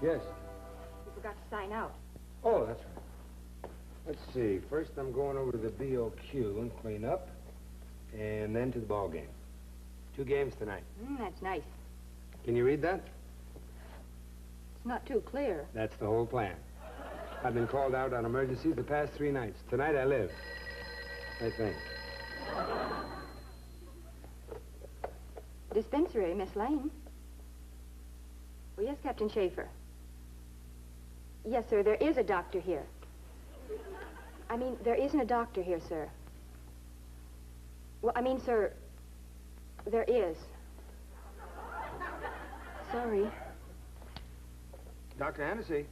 Yes. You forgot to sign out. Oh, that's right. Let's see. First, I'm going over to the BOQ and clean up, and then to the ball game. 2 games tonight. That's nice. Can you read that? It's not too clear. That's the whole plan. I've been called out on emergencies the past 3 nights. Tonight I live. I think. Dispensary, Miss Lane. Oh, yes, Captain Schaefer. Yes, sir, there is a doctor here. I mean, there isn't a doctor here, sir. Well, I mean, sir, there is. Sorry. Dr. Hennessy.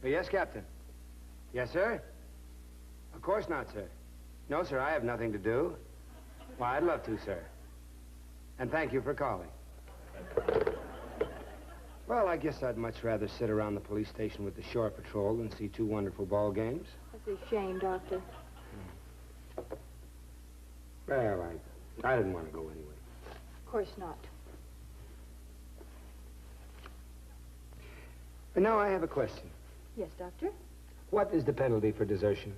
Oh, yes, Captain. Yes, sir? Of course not, sir. No, sir, I have nothing to do. Why, I'd love to, sir. And thank you for calling. Well, I guess I'd much rather sit around the police station with the shore patrol than see 2 wonderful ball games. That's a shame, Doctor. Well, I didn't want to go anyway. Of course not. But now I have a question. Yes, Doctor? What is the penalty for desertion?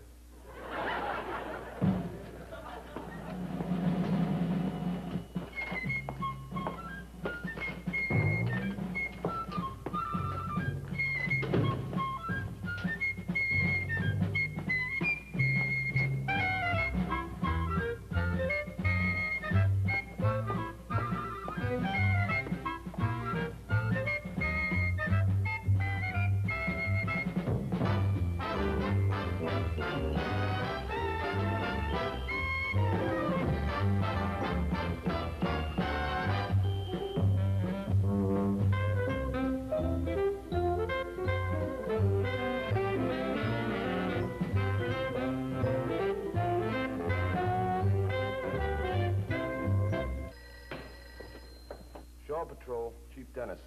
Patrol, Chief Dennis.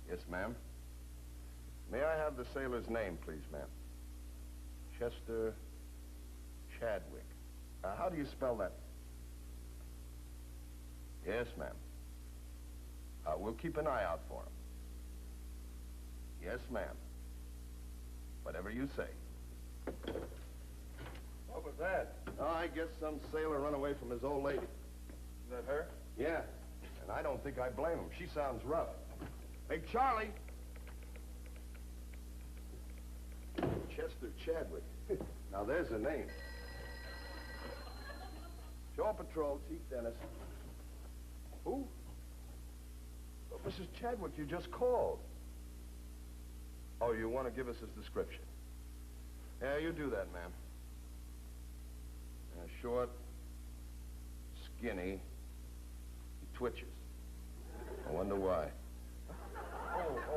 Yes, ma'am. May I have the sailor's name, please, ma'am? Chester Chadwick. How do you spell that? Yes, ma'am. We'll keep an eye out for him. Yes, ma'am. Whatever you say. What was that? Oh, I guess some sailor run away from his old lady. Is that her? Yeah. And I don't think I blame him. She sounds rough. Hey, Charlie! Chester Chadwick. Now, there's a name. Shore Patrol, Chief Dennis. Who? Oh, Mrs. Chadwick, you just called. Oh, you want to give us his description? Yeah, you do that, ma'am. Short, skinny, he twitches. I wonder why.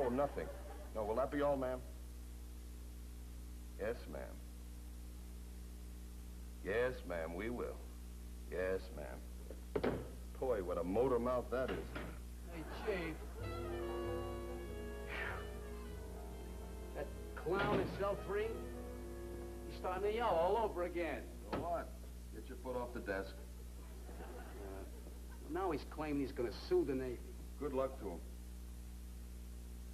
Oh, nothing. No, will that be all, ma'am? Yes, ma'am. Yes, ma'am, we will. Yes, ma'am. Boy, what a motor mouth that is. Hey, Chief. That clown is self-free? He's starting to yell all over again. So what? Get your foot off the desk. Now he's claiming he's going to sue the Navy. Good luck to him.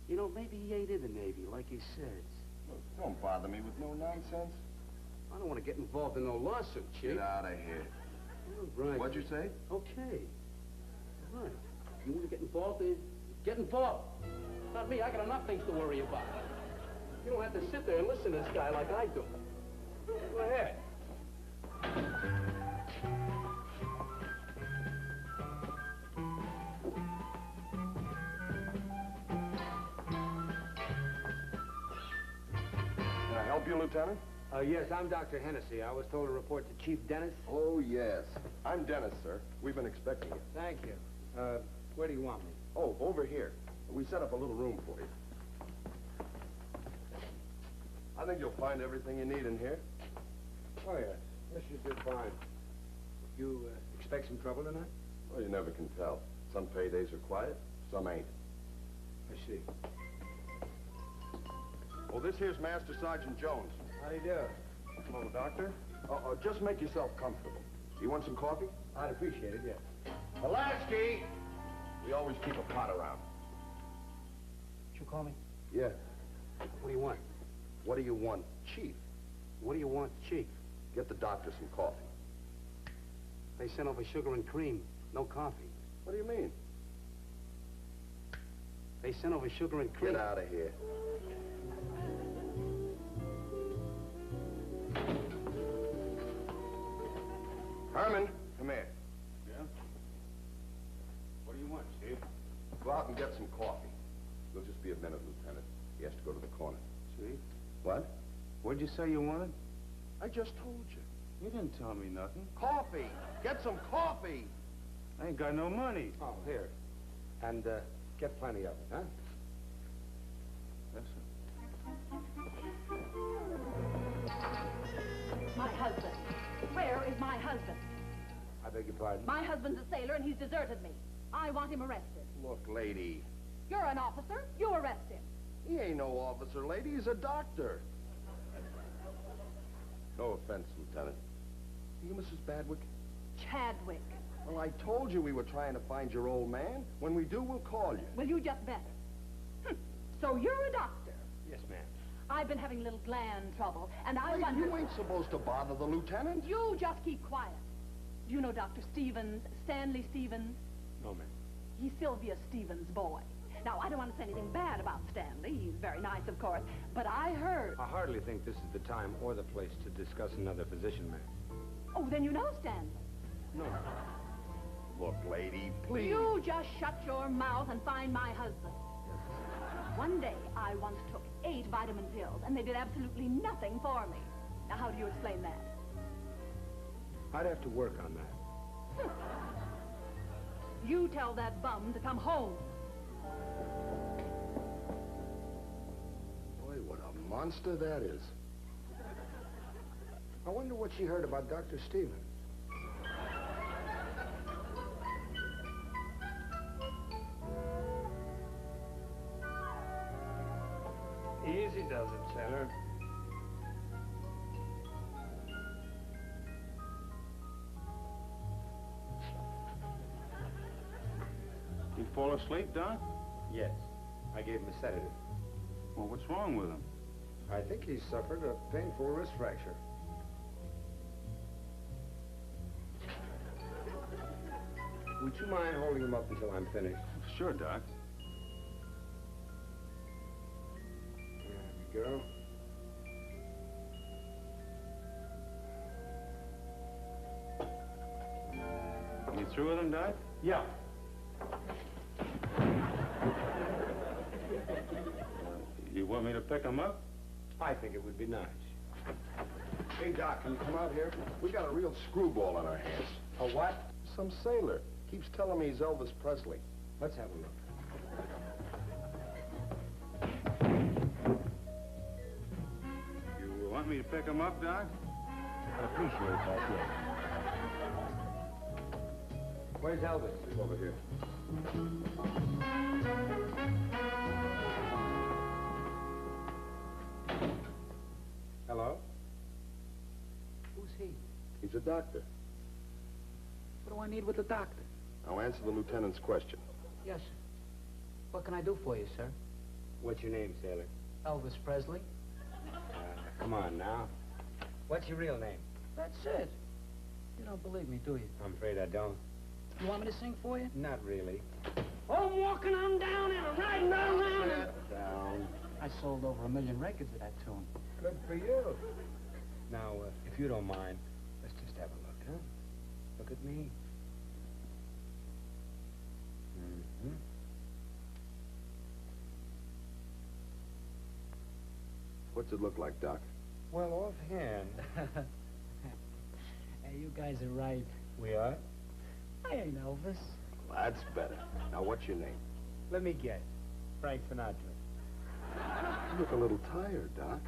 You know, maybe he ain't in the Navy, like he says. Look, don't bother me with no nonsense. I don't want to get involved in no lawsuit, Chief. Get out of here. All right. What'd you say? Okay. All right. You want to get involved? Get involved. Not me. I got enough things to worry about. You don't have to sit there and listen to this guy like I do. Go ahead. Can I help you, Lieutenant? Yes, I'm Dr. Hennessy. I was told to report to Chief Dennis. Oh, yes. I'm Dennis, sir. We've been expecting you. Thank you. Where do you want me? Oh, over here. We set up a little room for you. I think you'll find everything you need in here. Oh, yes. This should do fine. You expect some trouble tonight? Well, you never can tell. Some paydays are quiet, some ain't. I see. Well, this here's Master Sergeant Jones. How do you do? Hello, Doctor. Just make yourself comfortable. You want some coffee? I'd appreciate it, yes. Pulaski! We always keep a pot around. Sure. you call me? Yeah. What do you want? What do you want, Chief? What do you want, Chief? Get the doctor some coffee. They sent over sugar and cream. No coffee. What do you mean? They sent over sugar and cream. Get out of here. Herman, come here. Yeah? What do you want, Chief? Go out and get some coffee. It'll just be a minute, Lieutenant. He has to go to the corner. Chief? What? What'd you say you wanted? I just told you. You didn't tell me nothing. Coffee! Get some coffee! I ain't got no money. Oh, here. And, get plenty of it, huh? Yes, sir. My husband. Where is my husband? I beg your pardon? My husband's a sailor and he's deserted me. I want him arrested. Look, lady. You're an officer. You arrest him. He ain't no officer, lady. He's a doctor. No offense, Lieutenant. Are you Mrs. Badwick? Chadwick. Well, I told you we were trying to find your old man. When we do, we'll call you. Well, you just better. So you're a doctor. Yes, ma'am. I've been having a little gland trouble, and I Hey, wonder... you ain't supposed to bother the lieutenant. You just keep quiet. Do you know Dr. Stevens, Stanley Stevens? No, ma'am. He's Sylvia Stevens' boy. Now, I don't want to say anything bad about Stanley. He's very nice, of course. But I heard... I hardly think this is the time or the place to discuss another physician, ma'am. Oh, then you know Stanley. No. Look, lady, please. You just shut your mouth and find my husband. One day, I once took 8 vitamin pills, and they did absolutely nothing for me. Now, how do you explain that? I'd have to work on that. You tell that bum to come home. Boy, what a monster that is. I wonder what she heard about Dr. Stevens. Easy does it, sailor. You fall asleep, Doc? Yes. I gave him a sedative. Well, what's wrong with him? I think he suffered a painful wrist fracture. Would you mind holding him up until I'm finished? Sure, Doc. There we go. You through with him, Doc? Yeah. You want me to pick him up? I think it would be nice. Hey, Doc, can you come out here? We got a real screwball on our hands. A what? Some sailor. Keeps telling me he's Elvis Presley. Let's have a look. You want me to pick him up, Doc? I appreciate that, yes. Where's Elvis? He's over here. Hello? Who's he? He's a doctor. What do I need with the doctor? Now answer the lieutenant's question. Yes. What can I do for you, sir? What's your name, sailor? Elvis Presley. Come on now. What's your real name? That's it. You don't believe me, do you? I'm afraid I don't. You want me to sing for you? Not really. Oh, I'm walking on down and I'm riding around. Sit down. I sold over 1 million records of that tune. Good for you. Now, if you don't mind, let's just have a look, huh? Look at me. Mm-hmm. What's it look like, Doc? Well, offhand, Hey, you guys are right. we are. I ain't Elvis. Well, that's better. Now, what's your name? Let me guess. Frank Sinatra. You look a little tired, Doc.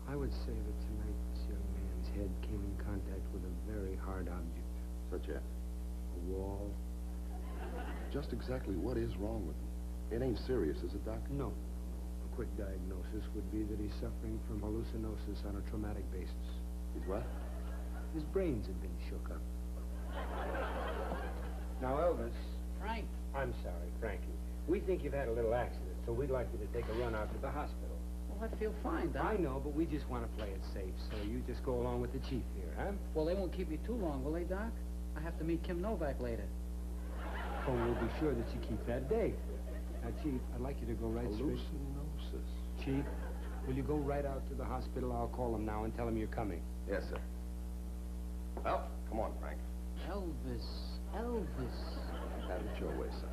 I would say that tonight this young man's head came in contact with a very hard object. Such as? A wall. Just exactly what is wrong with him? It ain't serious, is it, Doc? No. A quick diagnosis would be that he's suffering from hallucinosis on a traumatic basis. He's what? His brains have been shook up. Elvis. Frank. I'm sorry, Frankie. We think you've had a little accident, so we'd like you to take a run out to the hospital. Well, I feel fine, Doc. I know, but we just want to play it safe, so you just go along with the chief here, huh? Well, they won't keep me too long, will they, Doc? I have to meet Kim Novak later. Oh, we'll be sure that you keep that date. Now, Chief, I'd like you to go right straight... Hallucinosis. Chief, will you go right out to the hospital? I'll call them now and tell them you're coming. Yes, sir. Well, come on, Frank. Elvis. Have it your way, son.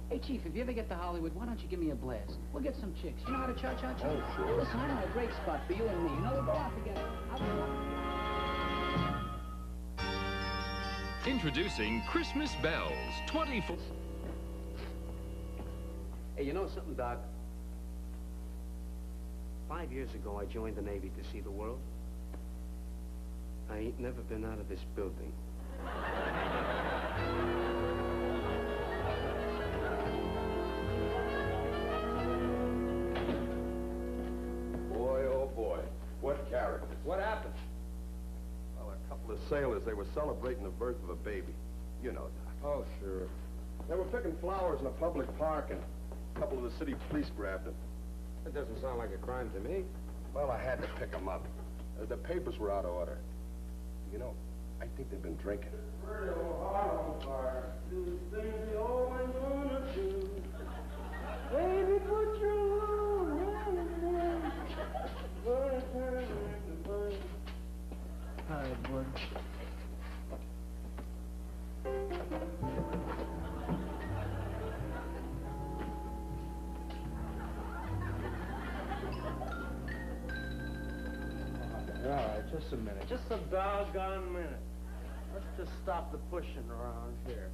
Hey, Chief, if you ever get to Hollywood, why don't you give me a blast? We'll get some chicks. You know how to cha-cha-cha? Oh, sure. Listen, I know a great spot for you and me. You know, we'll go out together. Introducing Christmas Bells, 24... Hey, you know something, Doc? 5 years ago, I joined the Navy to see the world. I ain't never been out of this building. Boy, oh boy. What characters. What happened? Well, a couple of sailors, they were celebrating the birth of a baby. You know, Doc. Oh, sure. They were picking flowers in a public park, and a couple of the city police grabbed them. That doesn't sound like a crime to me. Well, I had to pick them up. The papers were out of order. You know, I think they've been drinking. Baby, put your Hi, bud. All right, just a minute. Just a doggone minute. Let's just stop the pushing around here.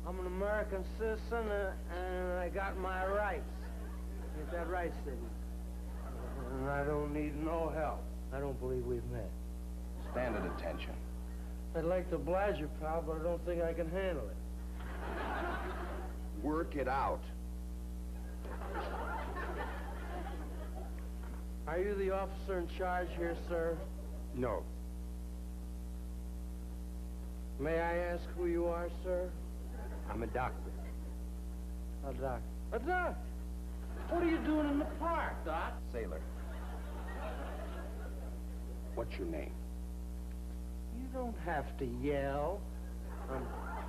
I'm an American citizen, and I got my rights. Ain't that right, Sidney? And I don't need no help. I don't believe we've met. Stand at attention. I'd like to oblige you, pal, but I don't think I can handle it. Work it out. Are you the officer in charge here, sir? No. May I ask who you are, sir? I'm a doctor. A doctor. A doctor? What are you doing in the park, Doc? Sailor. What's your name? You don't have to yell. I'm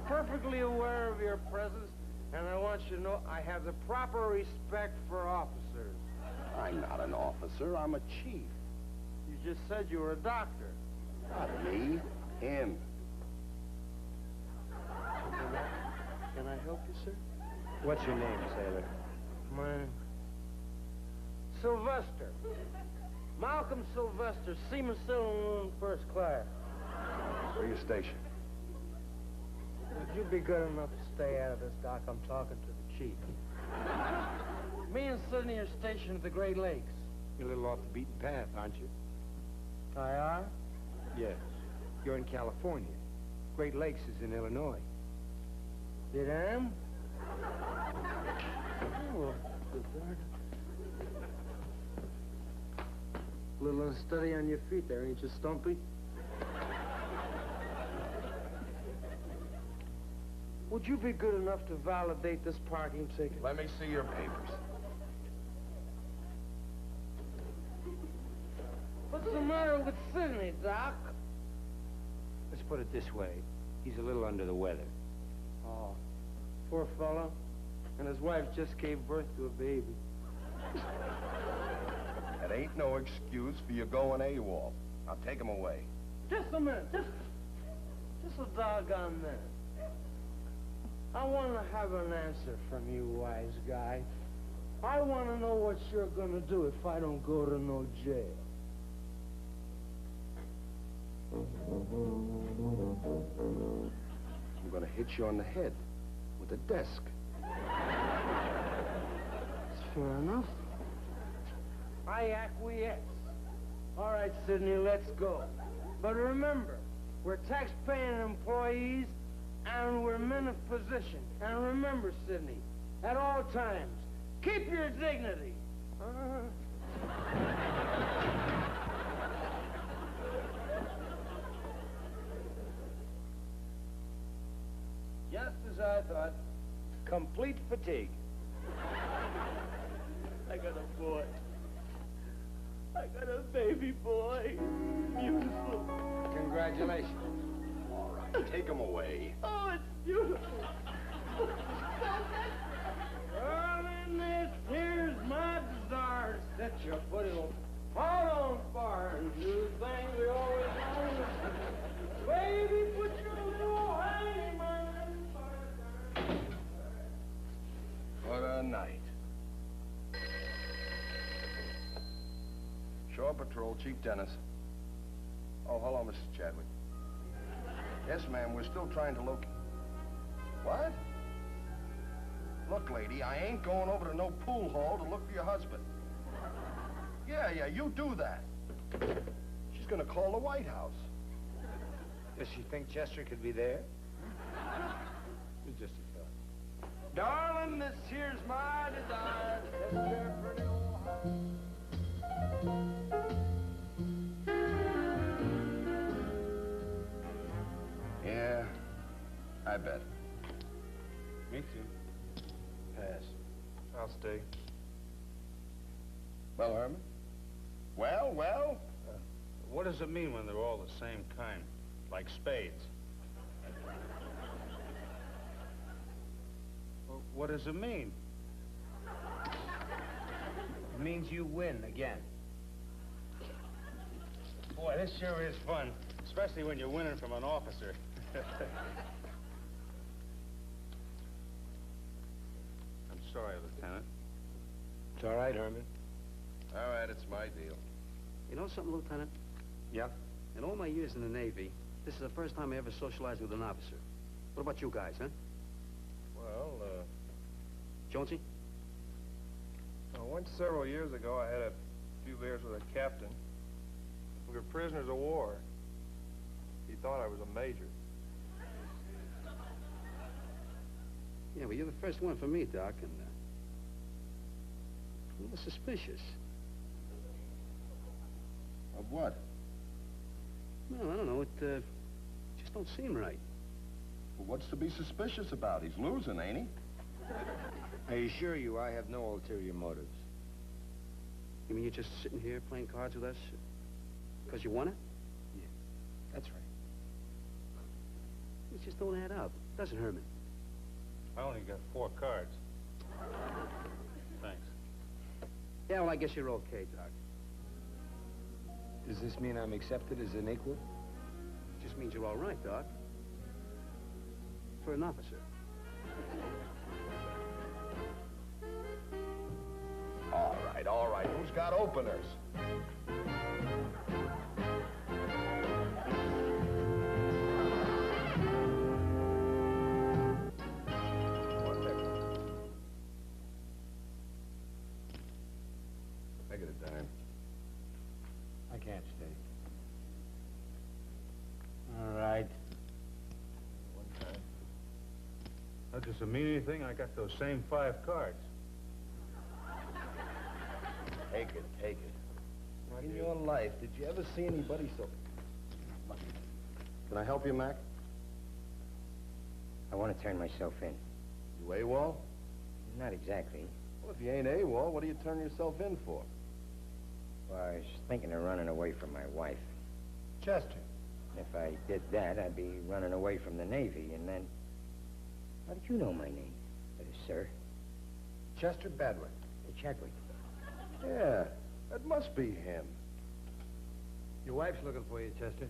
perfectly aware of your presence, and I want you to know I have the proper respect for officers. I'm not an officer. I'm a chief. You just said you were a doctor. Not me. Him. Can I help you, sir? What's your name, sailor? Mine. Sylvester. Malcolm Sylvester, Seaman Saloon, first class. Where are you stationed? Would you be good enough to stay out of this, Doc? I'm talking to the chief. Me and Sidney are stationed at the Great Lakes. You're a little off the beaten path, aren't you? I are? Yes. You're in California. Great Lakes is in Illinois. It am? Oh, good darn. A little unsteady on your feet there, ain't you, Stumpy? Would you be good enough to validate this parking ticket? Let me see your papers. What's the matter with Sidney, Doc? Let's put it this way. He's a little under the weather. Oh, poor fellow. And his wife just gave birth to a baby. That ain't no excuse for you going AWOL. Now take him away. Just a minute. Just a doggone minute. I want to have an answer from you, wise guy. I want to know what you're going to do if I don't go to no jail. I'm gonna hit you on the head with a desk. That's fair enough. I acquiesce. All right, Sidney, let's go. But remember, we're tax-paying employees, and we're men of position. And remember, Sidney, at all times, keep your dignity. Just as I thought. Complete fatigue. I got a boy. I got a baby boy. Beautiful. Congratulations. All right, take him away. Oh, it's beautiful. Darling, this here's my desire. Set your foot heart on fire and do the thing we always wanted. Baby, put your little hand in mine. What a night. Shore Patrol, Chief Dennis. Oh, hello, Mrs. Chadwick. Yes, ma'am, we're still trying to locate... What? Look, lady, I ain't going over to no pool hall to look for your husband. Yeah, you do that. She's gonna call the White House. Does she think Chester could be there? It's just a thought. Darling, this here's my desire. Set your pretty old house. Yeah, I bet. Me too. Pass. I'll stay. Well, Herman? Well? What does it mean when they're all the same kind? Like spades? Well, what does it mean? It means you win again. Boy, this sure is fun, especially when you're winning from an officer. I'm sorry, Lieutenant. It's all right, Herman. All right, it's my deal. You know something, Lieutenant? Yeah? In all my years in the Navy, this is the first time I ever socialized with an officer. What about you guys, huh? Well, Jonesy? once several years ago, I had a few beers with a captain. We were prisoners of war. He thought I was a major. Yeah, well, you're the first one for me, Doc, and a little suspicious. Of what? No, I don't know. It just don't seem right. Well, what's to be suspicious about? He's losing, ain't he? I assure you I have no ulterior motives. You mean you're just sitting here playing cards with us because you want it? Yeah, that's right. It just don't add up, does it, Herman? I only got 4 cards. Thanks. Yeah, well, I guess you're okay, Doc. Does this mean I'm accepted as an equal? Just means you're all right, Doc. For an officer. All right. Who's got openers? I get a dime. I can't stay. All right. One time. That doesn't mean anything. I got those same 5 cards. Take it. In your life, did you ever see anybody so lucky? Can I help you, Mac? I want to turn myself in. You AWOL? Not exactly. Well, if you ain't AWOL, what do you turn yourself in for? Well, I was thinking of running away from my wife. Chester. If I did that, I'd be running away from the Navy, and then... How did you know my name, sir? Chester Badwick. Chadwick. Yeah, that must be him. Your wife's looking for you, Chester.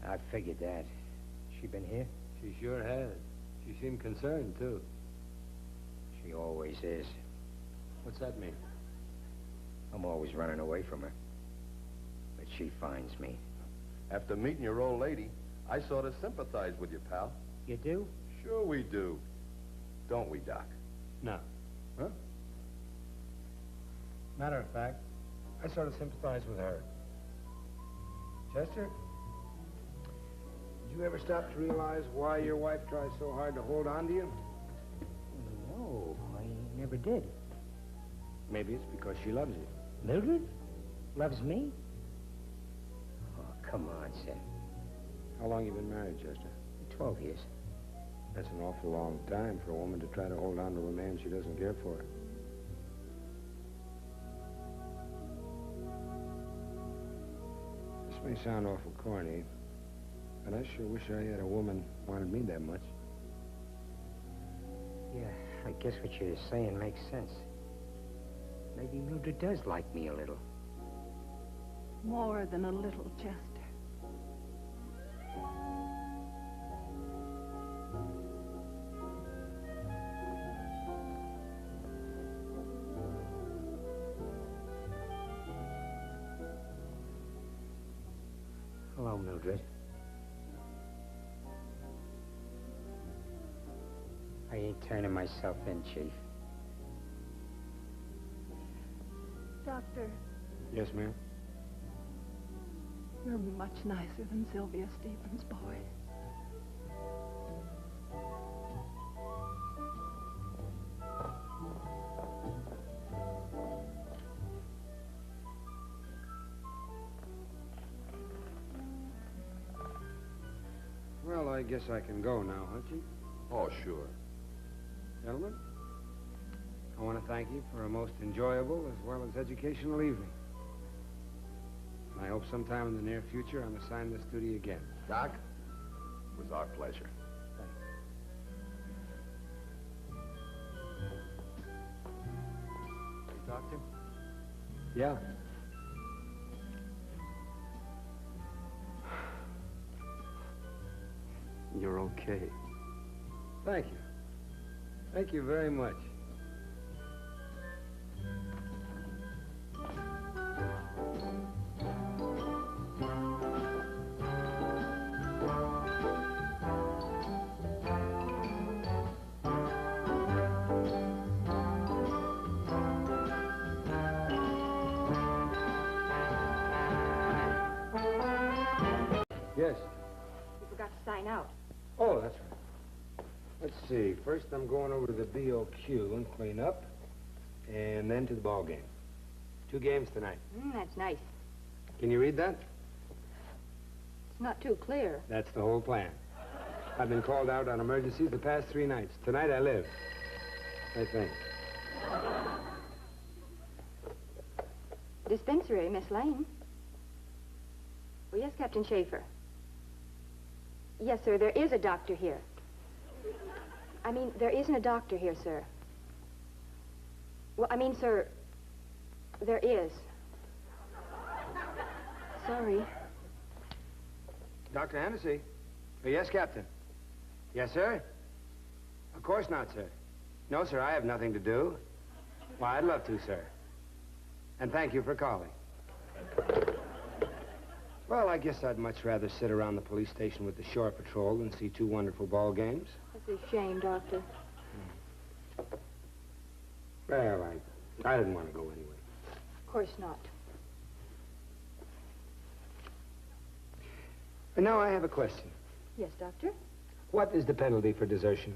I figured that. She been here? She sure has. She seemed concerned, too. She always is. What's that mean? I'm always running away from her. But she finds me. After meeting your old lady, I sort of sympathize with you, pal. You do? Sure we do. Don't we, Doc? No. Huh? Matter of fact, I sort of sympathize with her. Chester, did you ever stop to realize why your wife tries so hard to hold on to you? No, I never did. Maybe it's because she loves you. Mildred? Loves me? Oh, come on, Seth. How long you been married, Chester? 12 years. That's an awful long time for a woman to try to hold on to a man she doesn't care for. This may sound awful corny, but I sure wish I had a woman who wanted me that much. Yeah, I guess what you're saying makes sense. Maybe Mildred does like me a little. More than a little, Chester. Hello, Mildred. I ain't turning myself in, Chief. Doctor, Yes, ma'am? you're much nicer than Sylvia Stevens' boy. Well, I guess I can go now, huh, Chief? Oh, sure. Gentlemen, I want to thank you for a most enjoyable as well as educational evening. And I hope sometime in the near future I'm assigned this duty again. Doc, it was our pleasure. Doctor? Yeah. You're okay. Thank you. Thank you very much. Yes. You forgot to sign out. Oh, that's right. Let's see. First, I'm going over to the BOQ and clean up, and then to the ball game. 2 games tonight. That's nice. Can you read that? It's not too clear. That's the whole plan. I've been called out on emergencies the past 3 nights. Tonight I live. I think. Dispensary, Miss Lane. Oh, yes, Captain Schaefer. Yes, sir, there is a doctor here. I mean, there isn't a doctor here, sir. Well, I mean, sir, there is. Sorry. Dr. Hennessy. Oh, yes, Captain. Yes, sir? Of course not, sir. No, sir, I have nothing to do. Why, I'd love to, sir. And thank you for calling. Well, I guess I'd much rather sit around the police station with the shore patrol than see 2 wonderful ball games. That's a shame, Doctor. Well, I didn't want to go anyway. Of course not. And now I have a question. Yes, Doctor? What is the penalty for desertion?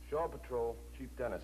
Shore Patrol, Chief Dennis.